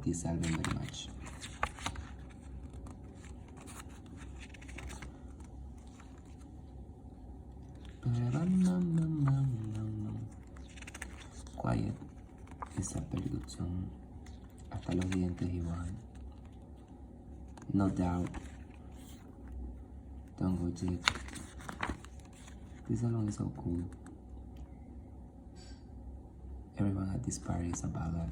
this album very much. Quiet is a very good song. Hasta los dientes igual. No doubt. Don't go Jake. This song is so cool. Everyone at this party is a ballad.